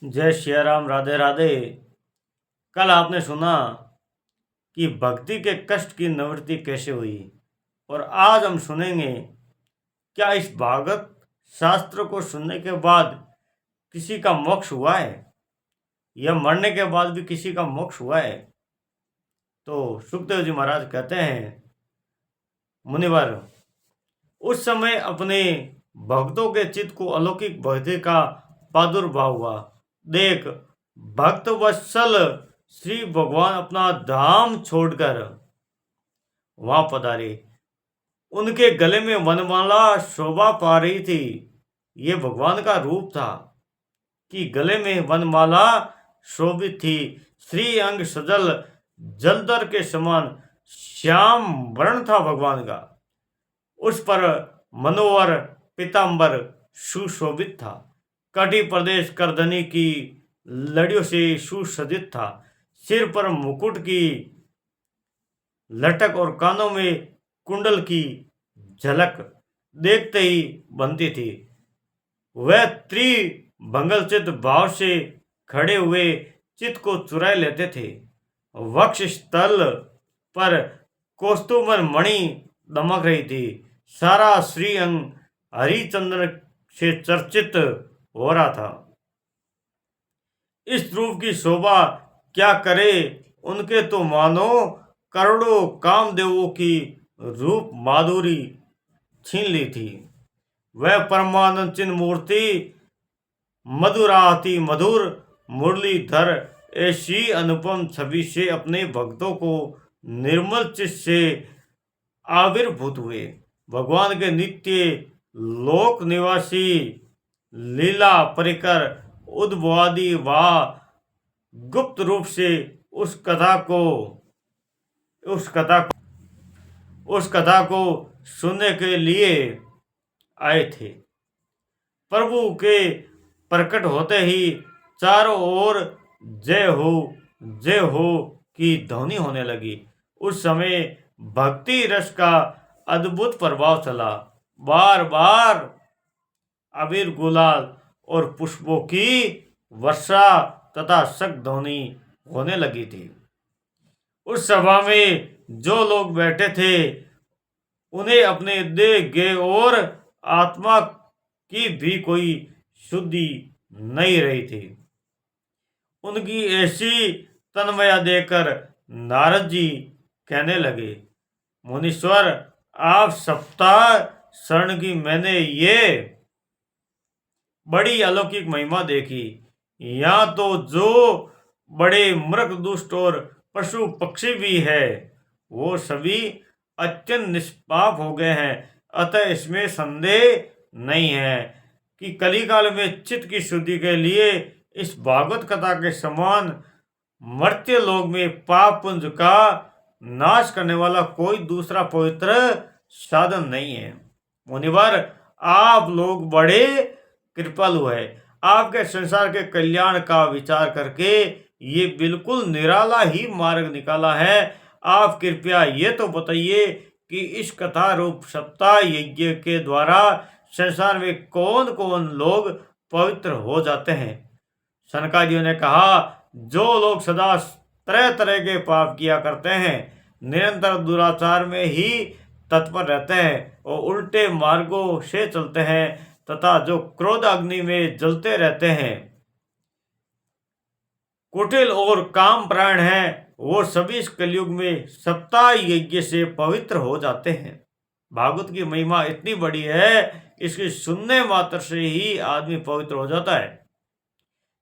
जय श्री राम। राधे राधे। कल आपने सुना कि भक्ति के कष्ट की निवृत्ति कैसे हुई, और आज हम सुनेंगे क्या इस भागवत शास्त्र को सुनने के बाद किसी का मोक्ष हुआ है, या मरने के बाद भी किसी का मोक्ष हुआ है। तो सुखदेव जी महाराज कहते हैं, मुनिवर, उस समय अपने भक्तों के चित्त को अलौकिक भक्ति का प्रादुर्भाव हुआ। देख, भक्त वत्सल श्री भगवान अपना धाम छोड़कर वहां पधारे। उनके गले में वनमाला शोभा पा रही थी। ये भगवान का रूप था कि गले में वनमाला शोभित थी। श्री अंग सजल जलधर के समान श्याम वर्ण था भगवान का। उस पर मनोहर पीतांबर सुशोभित था। कटी प्रदेश करधनी की लड़ियों से सुसज्जित था। सिर पर मुकुट की लटक और कानों में कुंडल की झलक देखते ही बनती थी। वह त्रिभंगलचित भाव से खड़े हुए चित्त को चुरा लेते थे। वक्ष स्थल पर कौस्तुभ मणि दमक रही थी। सारा श्री अंग हरिचंद्र से चर्चित हो रहा था। इस रूप की शोभा क्या करे, उनके तो मानो करोड़ों कामदेवों की रूप माधुरी छीन ली थी। वह परमानंद चिन्ह मूर्ति मधुराति मधुर मुरलीधर ऐसी अनुपम छवि से अपने भक्तों को निर्मल चित्त से आविर्भूत हुए। भगवान के नित्य लोक निवासी लीला परिकर उद्भवादि व गुप्त रूप से उस कथा को सुनने के लिए आए थे। प्रभु के प्रकट होते ही चारों ओर जय हो की ध्वनि होने लगी। उस समय भक्ति रस का अद्भुत प्रभाव चला। बार बार अबीर गुलाल और पुष्पों की वर्षा तथा शक ध्वनि होने लगी थी। उस सभा में जो लोग बैठे थे उन्हें अपने देह गे और आत्मा की भी कोई शुद्धि नहीं रही थी। उनकी ऐसी तन्मया देखकर नारद जी कहने लगे, मुनीश्वर, आप सप्ताह शरण की मैंने ये बड़ी अलौकिक महिमा देखी। यहाँ तो जो बड़े मृग दुष्ट और पशु पक्षी भी है वो सभी अत्यंत निष्पाप हो गए हैं। अतः इसमें संदेह नहीं है कि कलिकाल में चित्त की शुद्धि के लिए इस भागवत कथा के समान मर्त्य लोक में पाप पुंज का नाश करने वाला कोई दूसरा पवित्र साधन नहीं है। मुनिवर, आप लोग बड़े कृपालु है। आपके संसार के कल्याण का विचार करके ये बिल्कुल निराला ही मार्ग निकाला है। आप कृपया ये तो बताइए कि इस कथा रूप सप्ताह यज्ञ के द्वारा संसार में कौन कौन लोग पवित्र हो जाते हैं। सनकादियों ने कहा, जो लोग सदा तरह तरह के पाप किया करते हैं, निरंतर दुराचार में ही तत्पर रहते हैं और उल्टे मार्गों से चलते हैं, तथा जो क्रोध अग्नि में जलते रहते हैं, कुटिल और काम प्राण हैं, वो सभी इस कलयुग में सप्ताह यज्ञ से पवित्र हो जाते हैं। भागवत की महिमा इतनी बड़ी है, इसके सुनने मात्र से ही आदमी पवित्र हो जाता है।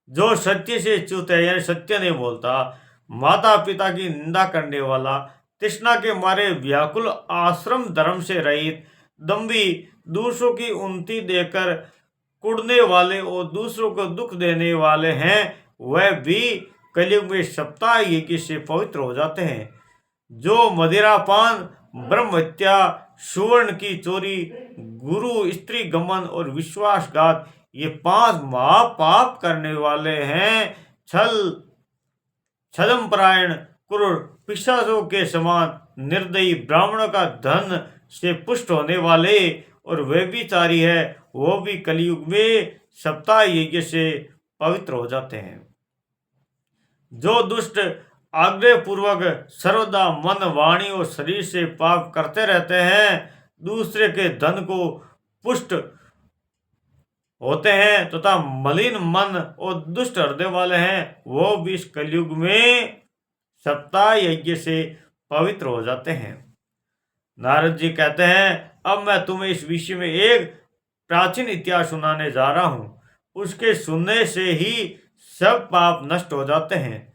जो सत्य से च्युत है, यानी सत्य नहीं बोलता, माता पिता की निंदा करने वाला, तृष्णा के मारे व्याकुल, आश्रम धर्म से रहित, दम्भी, दूसरों की उन्नति देकर कुड़ने वाले और दूसरों को दुख देने वाले हैं, वह भी कलयुग में सप्ताह यज्ञ से पवित्र हो जाते हैं। जो मदिरापान, ब्रह्म हत्या, सुवर्ण की चोरी, गुरु स्त्री गमन और विश्वासघात, ये 5 महापाप करने वाले हैं, छदमपरायण क्रूर पिशाचों के समान निर्दयी, ब्राह्मणों का धन से पुष्ट होने वाले और व्यभिचारी है, वो भी कलयुग में सप्ताह यज्ञ से पवित्र हो जाते हैं। जो दुष्ट आग्रह पूर्वक सर्वदा मन, वाणी और शरीर से पाप करते रहते हैं, दूसरे के धन को पुष्ट होते हैं तथा मलिन मन और दुष्ट हृदय वाले हैं, वो भी इस कलयुग में सप्ताह यज्ञ से पवित्र हो जाते हैं। नारद जी कहते हैं, अब मैं तुम्हें इस विषय में एक प्राचीन इतिहास सुनाने जा रहा हूं। उसके सुनने से ही सब पाप नष्ट हो जाते हैं।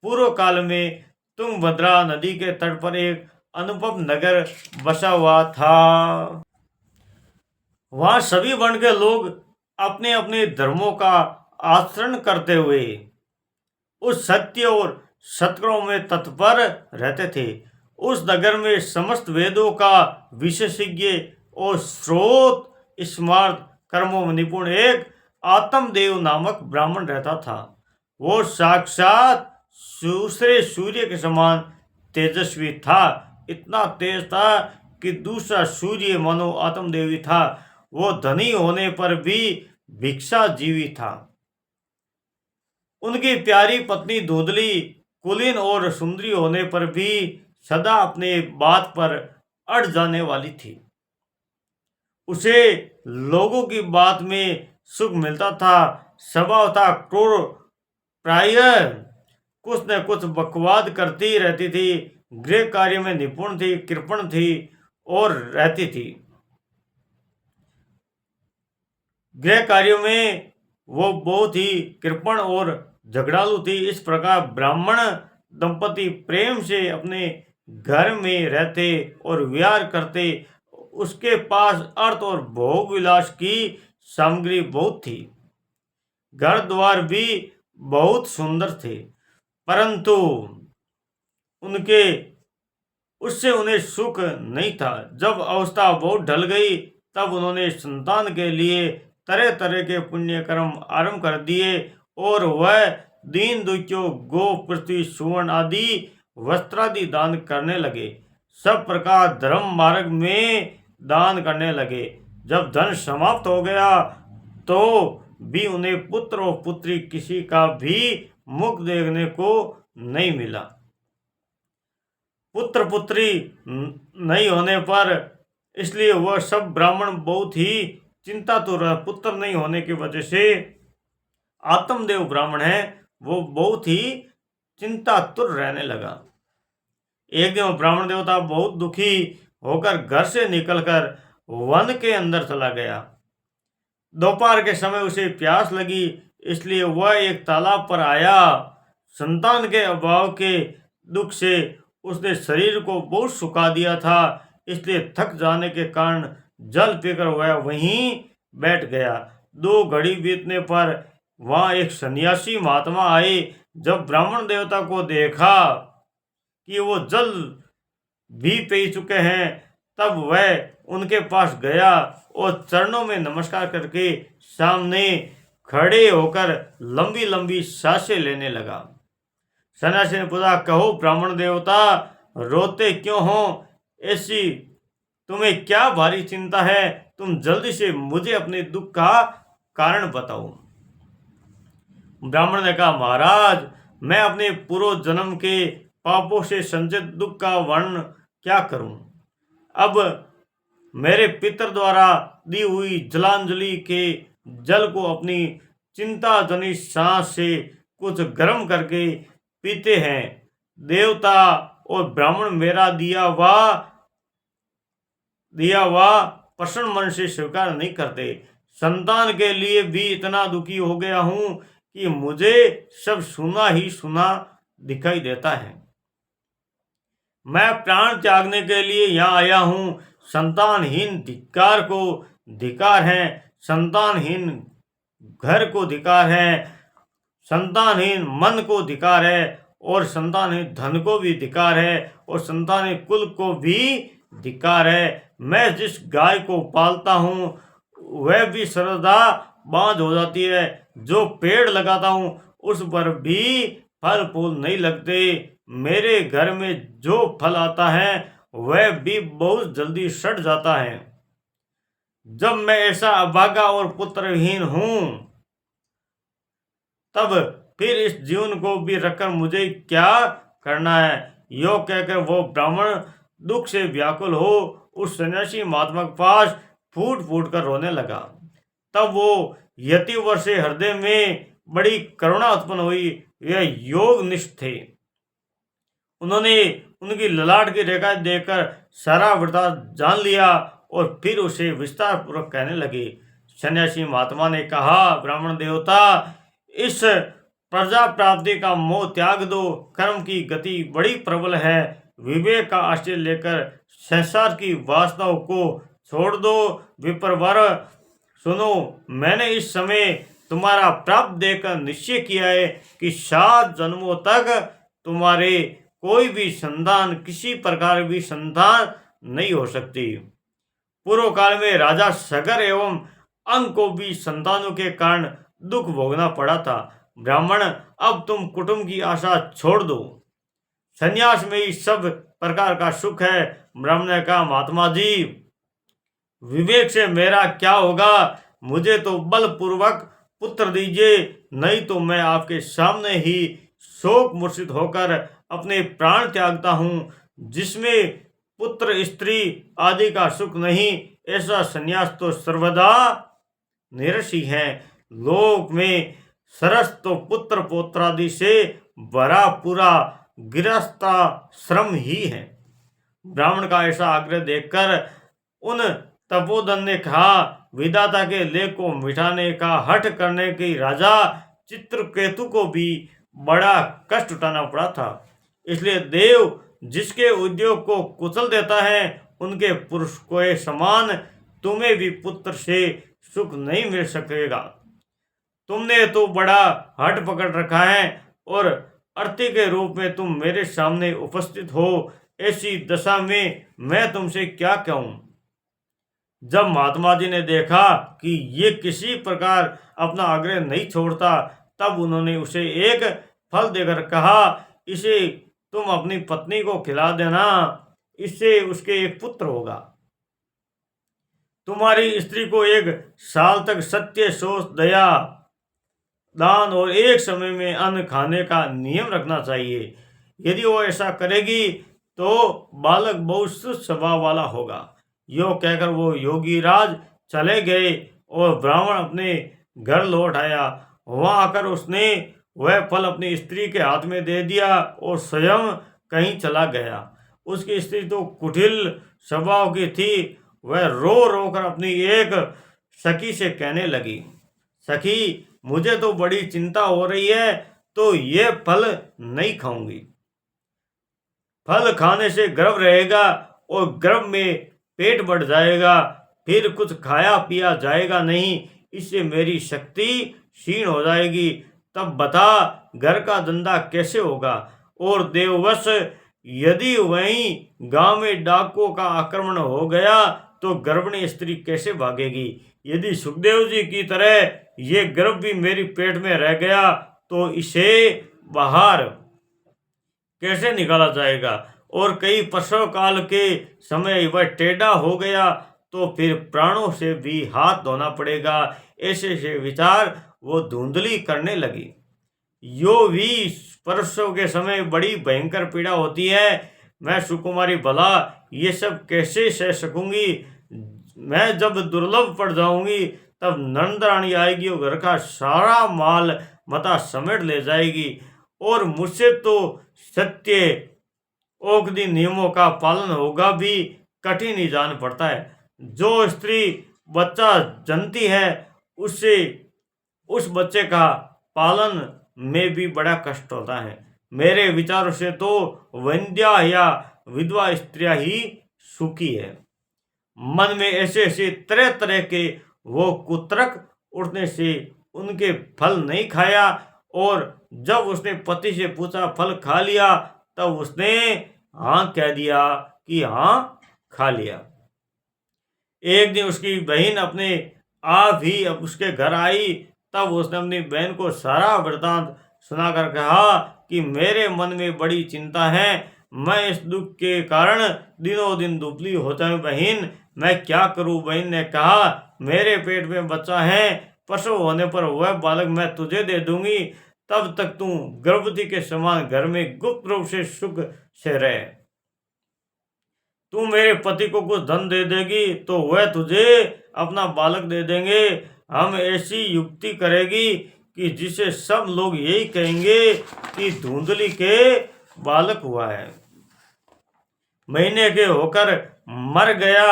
पूर्व काल में तुंगभद्रा नदी के तट पर एक अनुपम नगर बसा हुआ था। वहां सभी वर्ण के लोग अपने अपने धर्मों का आचरण करते हुए उस सत्य और सत्कर्मों में तत्पर रहते थे। उस नगर में समस्त वेदों का विशेषज्ञ और स्रोत स्मार्त कर्मों में निपुण एक आत्मदेव नामक ब्राह्मण रहता था। वो साक्षात दूसरे सूर्य के समान तेजस्वी था। इतना तेज था कि दूसरा सूर्य मानो आत्मदेवी था। वो धनी होने पर भी भिक्षाजीवी था। उनकी प्यारी पत्नी धुंधली, कुलीन और सुंदरी होने पर भी सदा अपने बात पर अड़ जाने वाली थी। उसे लोगों की बात में सुख मिलता था। स्वभाव था क्रूर, प्रायः कुछ न कुछ बकवाद करती रहती थी। गृह कार्य में निपुण थी, कृपण थी और रहती थी। गृह कार्यों में वो बहुत ही कृपण और झगड़ालू थी। इस प्रकार ब्राह्मण दंपति प्रेम से अपने घर में रहते और विहार करते। उसके पास अर्थ और भोग विलास की सामग्री बहुत थी। घर द्वार भी बहुत सुंदर थे, परंतु उनके उससे उन्हें सुख नहीं था। जब अवस्था बहुत ढल गई, तब उन्होंने संतान के लिए तरह तरह के पुण्य कर्म आरंभ कर दिए और वह दीन दुखियों, गो, पृथ्वी, सुवर्ण आदि वस्त्रादि दान करने लगे। सब प्रकार धर्म मार्ग में दान करने लगे। जब धन समाप्त हो गया तो भी उन्हें पुत्र और पुत्री किसी का भी मुख देखने को नहीं मिला। पुत्र पुत्री नहीं होने पर इसलिए वह सब ब्राह्मण बहुत ही चिंतातुर रहा। पुत्र नहीं होने की वजह से आत्मदेव ब्राह्मण है, वो बहुत ही चिंतातुर रहने लगा। एक दिन ब्राह्मण देवता बहुत दुखी होकर घर से निकलकर वन के अंदर चला गया। दोपहर के समय उसे प्यास लगी, इसलिए वह एक तालाब पर आया। संतान के अभाव के दुख से उसने शरीर को बहुत सुखा दिया था, इसलिए थक जाने के कारण जल पीकर वह वहीं बैठ गया। 2 घड़ी बीतने पर वहां एक सन्यासी महात्मा आए। जब ब्राह्मण देवता को देखा कि वो जल भी पी चुके हैं, तब वह उनके पास गया और चरणों में नमस्कार करके सामने खड़े होकर लंबी लंबी सांसें लेने लगा। सन्यासी ने पूछा, कहो ब्राह्मण देवता, रोते क्यों हो? ऐसी तुम्हें क्या भारी चिंता है? तुम जल्दी से मुझे अपने दुख का कारण बताओ। ब्राह्मण ने कहा, महाराज, मैं अपने पूर्व जन्म के पापों से संचित दुख का वर्णन क्या करूं? अब मेरे पितर द्वारा दी हुई जलांजलि के जल को अपनी चिंता जनित सांस से कुछ गर्म करके पीते हैं। देवता और ब्राह्मण मेरा दिया हुआ प्रसन्न मन से स्वीकार नहीं करते। संतान के लिए भी इतना दुखी हो गया हूं कि मुझे सब सुना ही सुना दिखाई देता है। मैं प्राण त्यागने के लिए यहाँ आया हूं। संतानहीन धिक्कार को धिक्कार है, संतानहीन घर को धिक्कार है, संतानहीन मन को धिक्कार है और संतानहीन धन को भी धिक्कार है और संतानहीन कुल को भी धिक्कार है। मैं जिस गाय को पालता हूँ वह भी सर्वदा बांझ हो जाती है। जो पेड़ लगाता हूँ उस पर भी फल फूल नहीं लगते। मेरे घर में जो फल आता है वह भी बहुत जल्दी सड़ जाता है। जब मैं ऐसा अभागा और पुत्रहीन हूँ, तब फिर इस जीवन को भी रखकर मुझे क्या करना है। यो कहकर वो ब्राह्मण दुख से व्याकुल हो उस सन्यासी महात्मा के पास फूट फूट कर रोने लगा। तब वो यतिवर से हृदय में बड़ी करुणा उत्पन्न हुई। यह योग निष्ठ थे। उन्होंने उनकी ललाट की रेखा देखकर सारा वृत्तांत जान लिया और फिर उसे विस्तार पूर्वक कहने लगे। सन्यासी महात्मा ने कहा, ब्राह्मण देवता, इस प्रजा प्राप्ति का मोह त्याग दो। कर्म की गति बड़ी प्रबल है। विवेक का आश्रय लेकर संसार की वासनाओं को छोड़ दो। विप्रवर, सुनो, मैंने इस समय तुम्हारा प्राप्त देखकर निश्चय किया है कि 7 जन्मों तक तुम्हारे कोई भी संतान, किसी प्रकार भी संतान नहीं हो सकती। पूर्व काल में राजा सगर एवं अंग को भी संतानों के कारण दुख भोगना पड़ा था। ब्राह्मण, अब तुम कुटुंब की आशा छोड़ दो। संन्यास में ही सब प्रकार का सुख है। ब्राह्मण ने कहा, महात्मा जी, विवेक से मेरा क्या होगा? मुझे तो बलपूर्वक पुत्र दीजिए, नहीं तो मैं आपके सामने ही शोक मूर्छित होकर अपने प्राण त्यागता हूँ। जिसमें पुत्र स्त्री आदि का सुख नहीं, ऐसा संन्यास तो सर्वदा निरसी है। लोक में सरस तो पुत्र पौत्रादि से भरा पूरा गृहस्थाश्रम ही है। ब्राह्मण का ऐसा आग्रह देखकर उन तपोधन ने कहा, विधाता के लेख को मिटाने का हठ करने की राजा चित्रकेतु को भी बड़ा कष्ट उठाना पड़ा था। इसलिए देव जिसके उद्योग को कुचल देता है, उनके पुरुष के समान तुम्हें भी पुत्र से सुख नहीं मिल सकेगा। तुमने तो बड़ा हठ पकड़ रखा है और अर्थी के रूप में तुम मेरे सामने उपस्थित हो। ऐसी दशा में मैं तुमसे क्या कहूँ। जब महात्मा जी ने देखा कि ये किसी प्रकार अपना आग्रह नहीं छोड़ता, तब उन्होंने उसे एक फल देकर कहा, इसे तुम अपनी पत्नी को खिला देना, इससे उसके एक पुत्र होगा। तुम्हारी स्त्री को 1 साल तक सत्य, शोष, दया, दान और एक समय में अन्न खाने का नियम रखना चाहिए। यदि वो ऐसा करेगी तो बालक बहुत सुस्त स्वभाव वाला होगा। यो कहकर वो योगी राज चले गए और ब्राह्मण अपने घर लौट आया। वहां आकर उसने वह फल अपनी स्त्री के हाथ में दे दिया और स्वयं कहीं चला गया। उसकी स्त्री तो कुटिल स्वभाव की थी। वह रो रो कर अपनी एक सखी से कहने लगी, सखी, मुझे तो बड़ी चिंता हो रही है, तो ये फल नहीं खाऊंगी। फल खाने से गर्भ रहेगा और गर्भ में पेट बढ़ जाएगा, फिर कुछ खाया पिया जाएगा नहीं, इससे मेरी शक्ति क्षीण हो जाएगी। तब बता, घर का धंधा कैसे होगा? और देववश यदि वहीं गांव में डाकुओं का आक्रमण हो गया तो गर्भिणी स्त्री कैसे भागेगी? यदि सुखदेव जी की तरह ये गर्भ भी मेरी पेट में रह गया तो इसे बाहर कैसे निकाला जाएगा? और कई प्रसव काल के समय वह टेढ़ा हो गया तो फिर प्राणों से भी हाथ धोना पड़ेगा। ऐसे से विचार वो धुंधली करने लगी। यो भी प्रसव के समय बड़ी भयंकर पीड़ा होती है। मैं सुकुमारी भला ये सब कैसे सह सकूंगी? मैं जब दुर्लभ पड़ जाऊंगी तब नंदरानी आएगी और घर का सारा माल मता समेट ले जाएगी और मुझसे तो सत्य औषधि नियमों का पालन होगा भी कठिन ही जान पड़ता है। जो स्त्री बच्चा जनती है उससे उस बच्चे का पालन में भी बड़ा कष्ट होता है। मेरे विचारों से तो वंध्या या विधवा स्त्रियां ही सुखी है। मन में ऐसे ऐसे तरह तरह के वो कुतर्क उठने से उनके फल नहीं खाया और जब उसने पति से पूछा फल खा लिया, तब उसने हाँ कह दिया कि हाँ खा लिया। एक दिन उसकी बहन अपने आप ही अब उसके घर आई। तब उसने अपनी बहन को सारा वृतांत सुनाकर कहा कि मेरे मन में बड़ी चिंता है, मैं इस दुख के कारण दिनों दिन दुबली हो जाऊं बहन, मैं क्या करूं? बहन ने कहा, मेरे पेट में बच्चा है, प्रसव होने पर वह बालक मैं तुझे दे दूंगी। तब तक तू गर्भवती के समान घर में गुप्त रूप से सुख से रहे। तू मेरे पति को कुछ धन दे देगी तो वह तुझे अपना बालक दे देंगे। हम ऐसी युक्ति करेगी कि जिसे सब लोग यही कहेंगे कि धुंधली के बालक हुआ है। महीने के होकर मर गया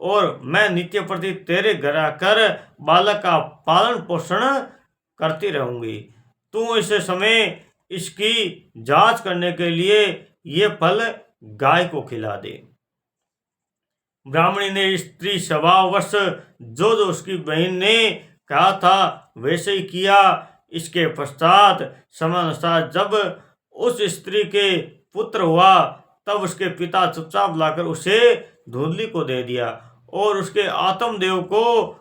और मैं नित्य प्रति तेरे घर आकर बालक का पालन पोषण करती रहूंगी। तू इस समय इसकी जांच करने के लिए ये फल गाय को खिला दे। ब्राह्मणी ने स्त्री स्वभाववश जो जो उसकी बहन ने कहा था वैसे ही किया। इसके पश्चात समानुसार जब उस स्त्री के पुत्र हुआ तब उसके पिता चुपचाप लाकर उसे धुंधली को दे दिया और उसके आत्मदेव को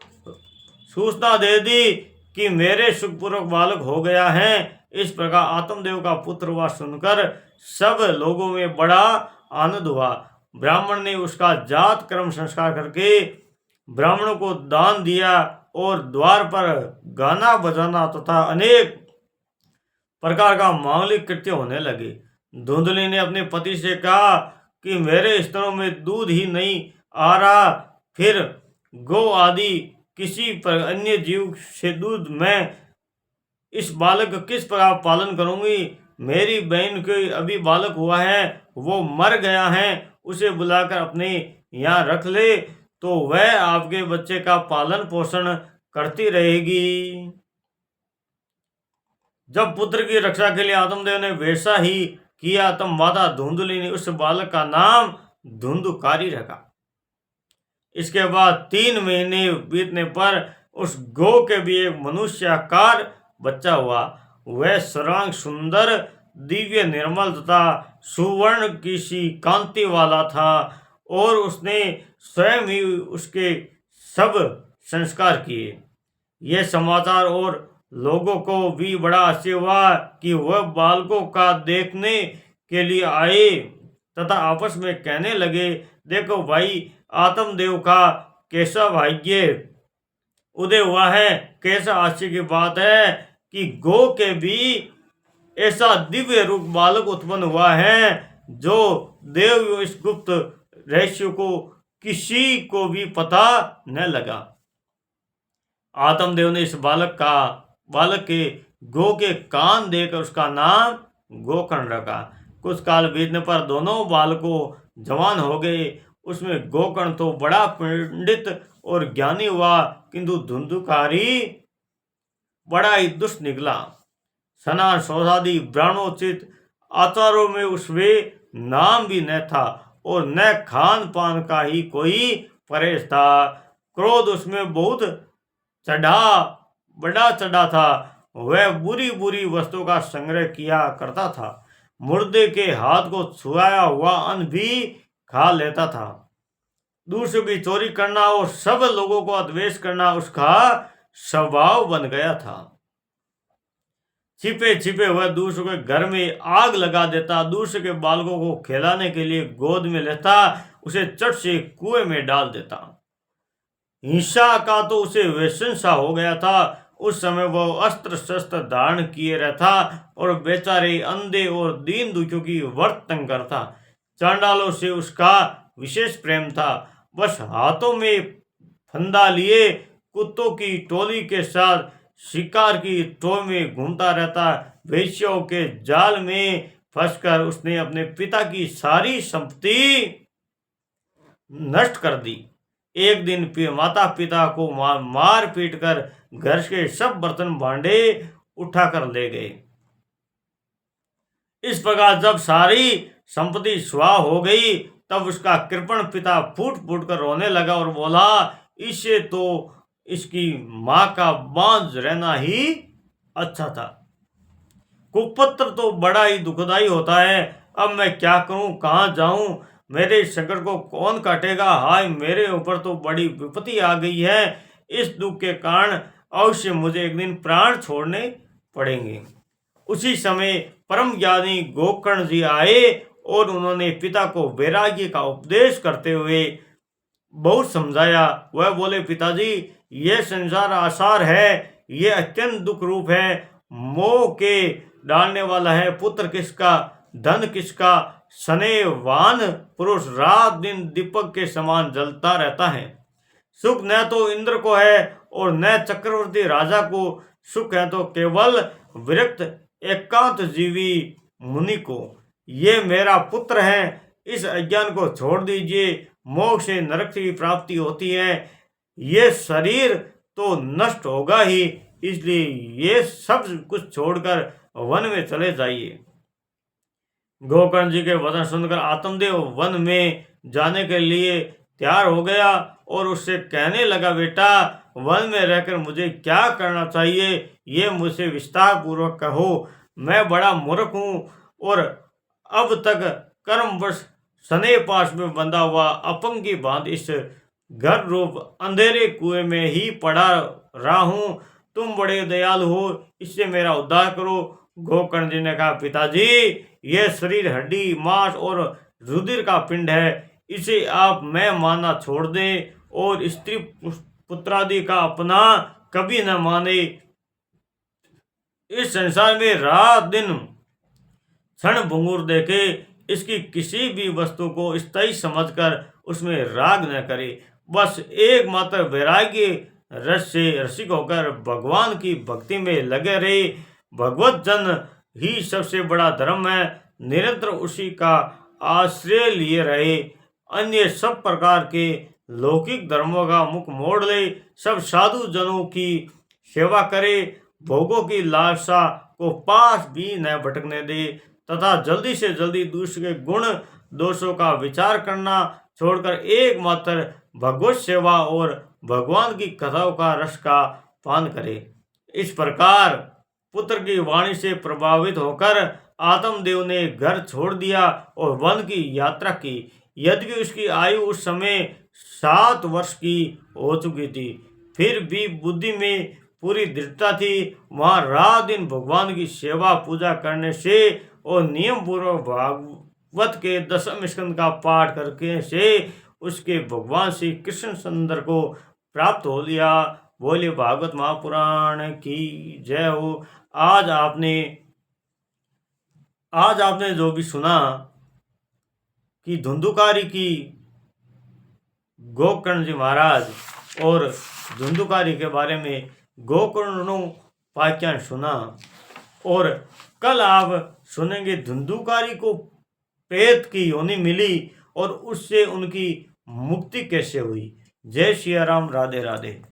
सूचना दे दी कि मेरे सुखपूर्वक बालक हो गया है। इस प्रकार आत्मदेव का पुत्र हुआ सुनकर सब लोगों में बड़ा आनंद हुआ। ब्राह्मण ने उसका जात कर्म संस्कार करके ब्राह्मणों को दान दिया और द्वार पर गाना बजाना तथा अनेक प्रकार का मांगलिक कृत्य होने लगे। धुंधली ने अपने पति से कहा कि मेरे स्तनों में दूध ही नहीं आ रहा, फिर गौ आदि किसी पर अन्य जीव से दूध मैं इस बालक का किस प्रकार पालन करूंगी। मेरी बहन के अभी बालक हुआ है, वो मर गया है, उसे बुलाकर अपने यहाँ रख ले तो वह आपके बच्चे का पालन पोषण करती रहेगी। जब पुत्र की रक्षा के लिए आत्मदेव ने वैसा ही किया तब माता धुंधली ने उस बालक का नाम धुंधुकारी रखा। इसके बाद 3 महीने बीतने पर उस गौ के भी एक मनुष्याकार बच्चा हुआ। वह सर्वांग सुंदर, दिव्य, निर्मल तथा सुवर्ण की सी कांति वाला था और उसने स्वयं ही उसके सब संस्कार किए। यह समाचार और लोगों को भी बड़ा आश्चर्य हुआ कि वह बालकों का देखने के लिए आए तथा आपस में कहने लगे, देखो भाई, आत्मदेव का कैसा भाग्य उदय हुआ है। कैसा आश्चर्य की बात है कि गौ के भी ऐसा दिव्य रूप बालक उत्पन्न हुआ है जो देव इस गुप्त रहस्य को किसी को भी पता न लगा। आत्मदेव ने इस बालक के गौ के कान देकर उसका नाम गोकर्ण रखा। कुछ काल बीतने पर दोनों बालकों जवान हो गए। उसमें गोकर्ण तो बड़ा पंडित और ज्ञानी हुआ, किंतु धुंधुकारी बड़ा ही दुष्ट निकला। स्नान शौचादि ब्राह्मणोचित आचारों में उसमें नाम भी न था और न खान पान का ही कोई परहेज था। क्रोध उसमें बहुत बड़ा चढ़ा था। वह बुरी बुरी वस्तुओं का संग्रह किया करता था। मुर्दे के हाथ को छुआया हुआ अन्न भी खा लेता था। दूसरों की चोरी करना और सब लोगों को द्वेष करना उसका स्वभाव बन गया था। छिपे छिपे वह दूसरों के घर में आग लगा देता, दूसरे के बालकों को खिलाने के लिए गोद में लेता, उसे चट से कुएं में डाल देता। हिंसा का तो उसे व्यसन सा हो गया था। उस समय वह अस्त्र शस्त्र धारण किए रहता और बेचारे अंधे और दीन दुखियों की वर्तन करता। चांडालों से उसका विशेष प्रेम था। बस हाथों में फंदा लिए कुत्तों की टोली के साथ शिकार की टोह में घूमता रहता। वेश्याओं के जाल में फंसकर उसने अपने पिता की सारी संपत्ति नष्ट कर दी। एक दिन माता पिता को मार पीट कर घर के सब बर्तन भांडे उठाकर ले गए। इस प्रकार जब सारी संपत्ति स्वाह हो गई तब उसका कृपण पिता फूट फूट कर रोने लगा और बोला, इससे तो इसकी माँ का बांझ रहना ही अच्छा था। कुपुत्र तो बड़ा ही दुखदाई होता है। अब मैं क्या करूं, कहाँ जाऊं, मेरे संकट को कौन काटेगा। हाय, मेरे ऊपर तो बड़ी विपत्ति आ गई है। इस दुख के कारण अवश्य मुझे एक दिन प्राण छोड़ने पड़ेंगे। उसी समय परम ज्ञानी गोकर्ण जी आए और उन्होंने पिता को वैराग्य का उपदेश करते हुए बहुत समझाया। वह बोले, पिताजी, यह संसार आसार है, यह अत्यंत दुख रूप है मोह के डालने वाला है। पुत्र किसका, धन किसका, स्नेहवान पुरुष रात दिन दीपक के समान जलता रहता है। सुख न तो इंद्र को है और न चक्रवर्ती राजा को, सुख है तो केवल विरक्त एकांत जीवी मुनि को। ये मेरा पुत्र है, इस अज्ञान को छोड़ दीजिए। मोक्ष से नरक की प्राप्ति होती है। ये शरीर तो नष्ट होगा ही, इसलिए ये सब कुछ छोड़कर वन में चले जाइए। गोकर्ण जी के वचन सुनकर आत्मदेव वन में जाने के लिए तैयार हो गया और उससे कहने लगा, बेटा वन में रहकर मुझे क्या करना चाहिए, ये मुझसे विस्तार पूर्वक कहो। मैं बड़ा मूर्ख हूँ और अब तक कर्मवश सने पास में बंधा हुआ अपंग की भांति इस घर रूप अंधेरे कुएं में ही पड़ा रहा हूँ। तुम बड़े दयालु हो, इससे मेरा उद्धार करो। गोकर्ण जी ने कहा, पिताजी यह शरीर हड्डी मांस और रुधिर का पिंड है, इसे आप मैं मानना छोड़ दें और स्त्री पुत्रादि का अपना कभी न माने। इस संसार में रात दिन क्षण भंगुर देखे, इसकी किसी भी वस्तु को स्थायी समझकर उसमें राग न करे। बस एकमात्र वैराग्य रस से रसिक होकर भगवान की भक्ति में लगे रहे। भगवत जन ही सबसे बड़ा धर्म है, निरंतर उसी का आश्रय लिए रहे। अन्य सब प्रकार के लौकिक धर्मों का मुख मोड़ ले, सब साधु जनों की सेवा करे, भोगों की लालसा को पास भी न भटकने दे तथा जल्दी से जल्दी दूसरे के गुण दोषों का विचार करना छोड़कर एकमात्र भगवत सेवा और भगवान की कथाओं का रस का पान करे। इस प्रकार पुत्र की वाणी से प्रभावित होकर आत्मदेव ने घर छोड़ दिया और वन की यात्रा की। यद्यपि उसकी आयु उस समय 7 वर्ष की हो चुकी थी, फिर भी बुद्धि में पूरी दृढ़ता थी। वहाँ रात दिन भगवान की सेवा पूजा करने से और नियम पूर्वक भागवत के 10वें स्कंद का पाठ करके से उसके भगवान श्री कृष्ण सुंदर को प्राप्त हो लिया। बोले भागवत महापुराण की जय हो। आज आपने जो भी सुना कि धुंधुकारी की गोकर्ण जी महाराज और धुंधुकारी के बारे में गोकर्णोपाख्यान सुना, और कल आप सुनेंगे धुंधुकारी को प्रेत की योनि मिली और उससे उनकी मुक्ति कैसे हुई। जय सिया राम, राधे राधे।